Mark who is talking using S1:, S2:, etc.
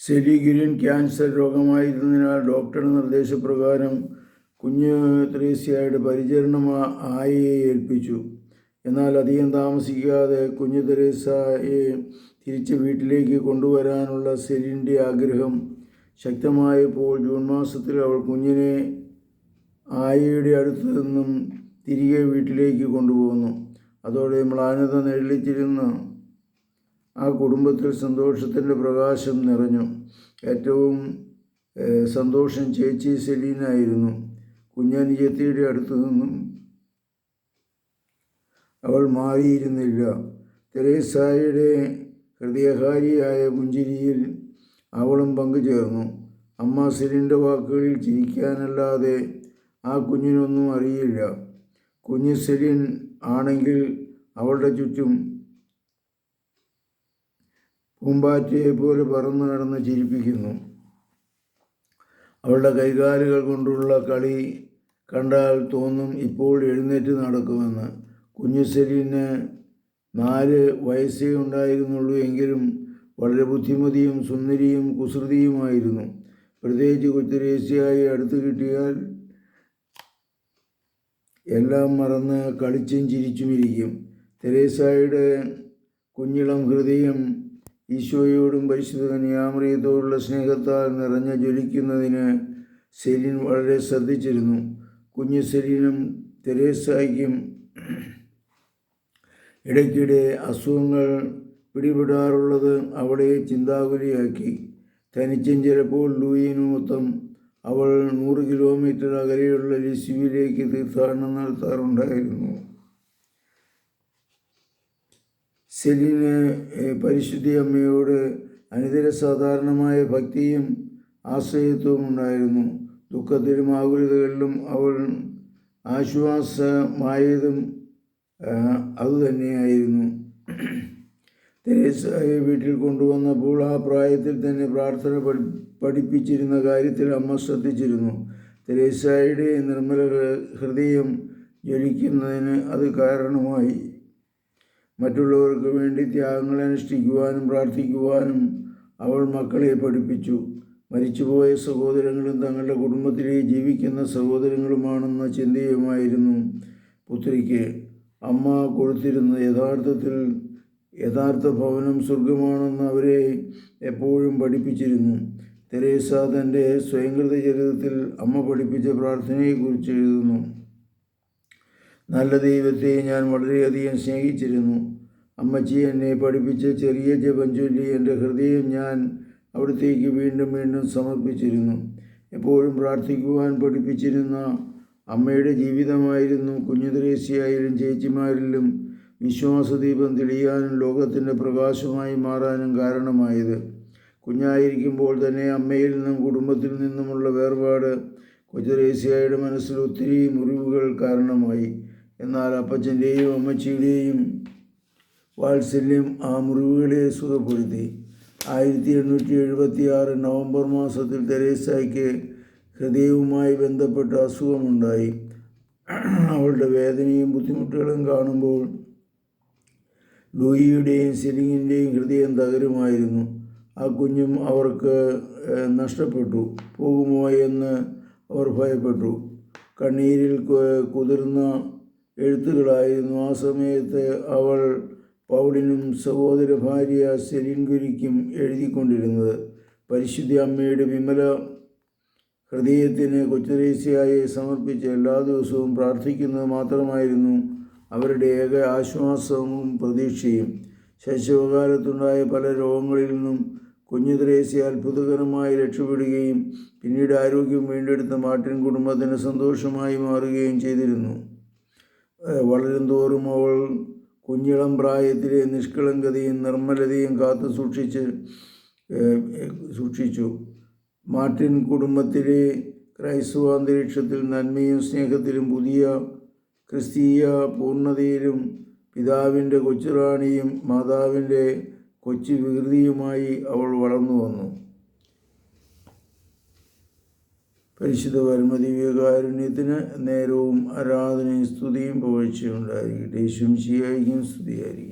S1: സെലിഗിരിൻ cancer രോഗമായിരുന്നതിനാൽ ഡോക്ടറുടെ നിർദ്ദേശപ്രകാരം കുഞ്ഞ് ത്രേസ്യയുടെ പരിചരണം ആയയെ ഏൽപ്പിച്ചു. എന്നാൽ അധികം താമസിക്കാതെ കുഞ്ഞ് തെരേസയെ തിരിച്ച് വീട്ടിലേക്ക് കൊണ്ടുവരാനുള്ള സെലിൻ്റെ ആഗ്രഹം ശക്തമായപ്പോൾ ജൂൺ മാസത്തിൽ അവൾ കുഞ്ഞിനെ ആയയുടെ അടുത്ത് നിന്നും തിരികെ വീട്ടിലേക്ക് കൊണ്ടുപോകുന്നു. അതോടെ മ്ലാനത നിഴലിച്ചിരുന്ന ആ കുടുംബത്തിൽ സന്തോഷത്തിൻ്റെ പ്രകാശം നിറഞ്ഞു. ഏറ്റവും സന്തോഷം ചേച്ചി സെലീനായിരുന്നു. കുഞ്ഞനുജത്തിയുടെ അടുത്തു നിന്നും അവൾ മാറിയിരുന്നില്ല. തെരേസായുടെ ഹൃദയഹാരിയായ പുഞ്ചിരിയിൽ അവളും പങ്കുചേർന്നു. അമ്മ സെലിൻ്റെ വാക്കുകളിൽ ചിരിക്കാനല്ലാതെ ആ കുഞ്ഞിനൊന്നും അറിയില്ല. കുഞ്ഞ് സെലിൻ ആണെങ്കിൽ അവളുടെ ചുറ്റും പൂമ്പാറ്റയെ പോലെ പറന്നു നടന്ന് ചിരിപ്പിക്കുന്നു. അവളുടെ കൈകാലുകൾ കൊണ്ടുള്ള കളി കണ്ടാൽ തോന്നും ഇപ്പോൾ എഴുന്നേറ്റ് നടക്കുമെന്ന്. കുഞ്ഞു സെലിന് 4 വയസ്സേ ഉണ്ടായിരുന്നുള്ളൂ. എങ്കിലും വളരെ ബുദ്ധിമതിയും സുന്ദരിയും കുസൃതിയുമായിരുന്നു. പ്രത്യേകിച്ച് കൊച്ചുരേസ്യയായി അടുത്ത് കിട്ടിയാൽ എല്ലാം മറന്ന് കളിച്ചും ചിരിച്ചുമിരിക്കും. തെരേസായുടെ കുഞ്ഞിളം ഹൃദയം ഈശോയോടും പരിശുദ്ധ കന്യാമറിയത്തോടുള്ള സ്നേഹത്താൽ നിറഞ്ഞ ജ്വലിക്കുന്നതിന് സെലിൻ വളരെ ശ്രദ്ധിച്ചിരുന്നു. കുഞ്ഞു സെലിനും തെരേസായ്ക്കും ഇടയ്ക്കിടെ അസുഖങ്ങൾ പിടിപെടാറുള്ളത് അവളെ ചിന്താകുലയാക്കി. തനിച്ചും ചിലപ്പോൾ ലൂയിനുമൊത്തം അവൾ 100 കിലോമീറ്റർ അകലെയുള്ള ലിസ്ബിയിലേക്ക് തീർത്ഥാടനം നടത്താറുണ്ടായിരുന്നു. സെലിന് പരിശുദ്ധി അമ്മയോട് അനിതരസാധാരണമായ ഭക്തിയും ആശ്രയത്വവും ഉണ്ടായിരുന്നു. ദുഃഖത്തിലും ആകുലതകളിലും അവൾ ആശ്വാസമായതും അതുതന്നെയായിരുന്നു. തെരേസയെ വീട്ടിൽ കൊണ്ടുവന്നപ്പോൾ ആ പ്രായത്തിൽ തന്നെ പ്രാർത്ഥന പഠിപ്പിച്ചിരുന്ന കാര്യത്തിൽ അമ്മ ശ്രദ്ധിച്ചിരുന്നു. തെരേസയുടെ നിർമ്മല ഹൃദയം ജ്വലിക്കുന്നതിന് അത് കാരണമായി. മറ്റുള്ളവർക്ക് വേണ്ടി ത്യാഗങ്ങൾ അനുഷ്ഠിക്കുവാനും പ്രാർത്ഥിക്കുവാനും അവൾ മക്കളെ പഠിപ്പിച്ചു. മരിച്ചുപോയ സഹോദരങ്ങളും തങ്ങളുടെ കുടുംബത്തിലെ ജീവിക്കുന്ന സഹോദരങ്ങളുമാണെന്ന ചിന്തയുമായിരുന്നു പുത്രിക്ക് അമ്മ കൊടുത്തിരുന്നത്. യഥാർത്ഥ ഭവനം സ്വർഗമാണെന്ന് അവരെ എപ്പോഴും പഠിപ്പിച്ചിരുന്നു. തെരേസ തൻ്റെ സ്വയംകൃത ചരിത്രത്തിൽ അമ്മ പഠിപ്പിച്ച പ്രാർത്ഥനയെക്കുറിച്ച് എഴുതുന്നു. നല്ല ദൈവത്തെ ഞാൻ വളരെയധികം സ്നേഹിച്ചിരുന്നു. അമ്മച്ചി എന്നെ പഠിപ്പിച്ച ചെറിയ ജപം ചൊല്ലി എൻ്റെ ഹൃദയം ഞാൻ അവിടത്തേക്ക് വീണ്ടും വീണ്ടും സമർപ്പിച്ചിരുന്നു. എപ്പോഴും പ്രാർത്ഥിക്കുവാൻ പഠിപ്പിച്ചിരുന്ന അമ്മയുടെ ജീവിതമായിരുന്നു കുഞ്ഞു ത്രേസ്യയിലും ചേച്ചിമാരിലും വിശ്വാസദീപം തെളിയാനും ലോകത്തിൻ്റെ പ്രകാശമായി മാറാനും കാരണമായത്. കുഞ്ഞായിരിക്കുമ്പോൾ തന്നെ അമ്മയിൽ നിന്നും കുടുംബത്തിൽ നിന്നുമുള്ള വേർപാട് കൊച്ചു ത്രേസ്യയുടെ മനസ്സിൽ ഒത്തിരി മുറിവുകൾ കാരണമായി. എന്നാൽ അപ്പച്ചൻ്റെയും അമ്മച്ചിയുടെയും വാത്സല്യം ആ മുറിവുകളെ സുഖപ്പെടുത്തി. 1876 നവംബർ മാസത്തിൽ തെരേസയ്ക്ക് ഹൃദയവുമായി ബന്ധപ്പെട്ട അസുഖമുണ്ടായി. അവളുടെ വേദനയും ബുദ്ധിമുട്ടുകളും കാണുമ്പോൾ ലൂയിയുടെയും സെലിങ്ങിൻ്റെയും ഹൃദയം തകരുമായിരുന്നു. ആ കുഞ്ഞും അവർക്ക് നഷ്ടപ്പെട്ടു പോകുമോ എന്ന് അവർ ഭയപ്പെട്ടു. കണ്ണീരിൽ കുതിർന്ന എഴുത്തുകളായിരുന്നു ആ സമയത്ത് അവൾ പൗളിനും സഹോദര ഭാര്യ സെലിൻഗുരിക്കും എഴുതിക്കൊണ്ടിരുന്നത്. പരിശുദ്ധ അമ്മയുടെ വിമല ഹൃദയത്തിന് കൊച്ചു ത്രേസ്യയെ സമർപ്പിച്ച് എല്ലാ ദിവസവും പ്രാർത്ഥിക്കുന്നത് മാത്രമായിരുന്നു അവരുടെ ഏക ആശ്വാസവും പ്രതീക്ഷയും. ശൈശവകാലത്തുണ്ടായ പല രോഗങ്ങളിൽ നിന്നും കുഞ്ഞു ത്രേസ്യ അത്ഭുതകരമായി രക്ഷപ്പെടുകയും പിന്നീട് ആരോഗ്യം വീണ്ടെടുത്ത മാർട്ടിൻ കുടുംബത്തിന് സന്തോഷമായി മാറുകയും ചെയ്തിരുന്നു. വളരും തോറും അവൾ കുഞ്ഞിളം പ്രായത്തിലെ നിഷ്കളങ്കതയും നിർമ്മലതയും കാത്തു സൂക്ഷിച്ചു. മാർട്ടിൻ കുടുംബത്തിലെ ക്രൈസ്തവ അന്തരീക്ഷത്തിൽ നന്മയും സ്നേഹത്തിലും പുതിയ ക്രിസ്തീയ പൂർണ്ണതയിലും പിതാവിൻ്റെ കൊച്ചുറാണിയും മാതാവിൻ്റെ കൊച്ചു വികൃതിയുമായി അവൾ വളർന്നു വന്നു. പരിശുദ്ധ പരമദിവ്യകാരുണ്യത്തിന് നേരവും ആരാധനയും സ്തുതിയും പുകഴ്ചയും ഉണ്ടായിരിക്കട്ടെ. യേശുമിശിഹായ്ക്കും സ്തുതിയായിരിക്കട്ടെ.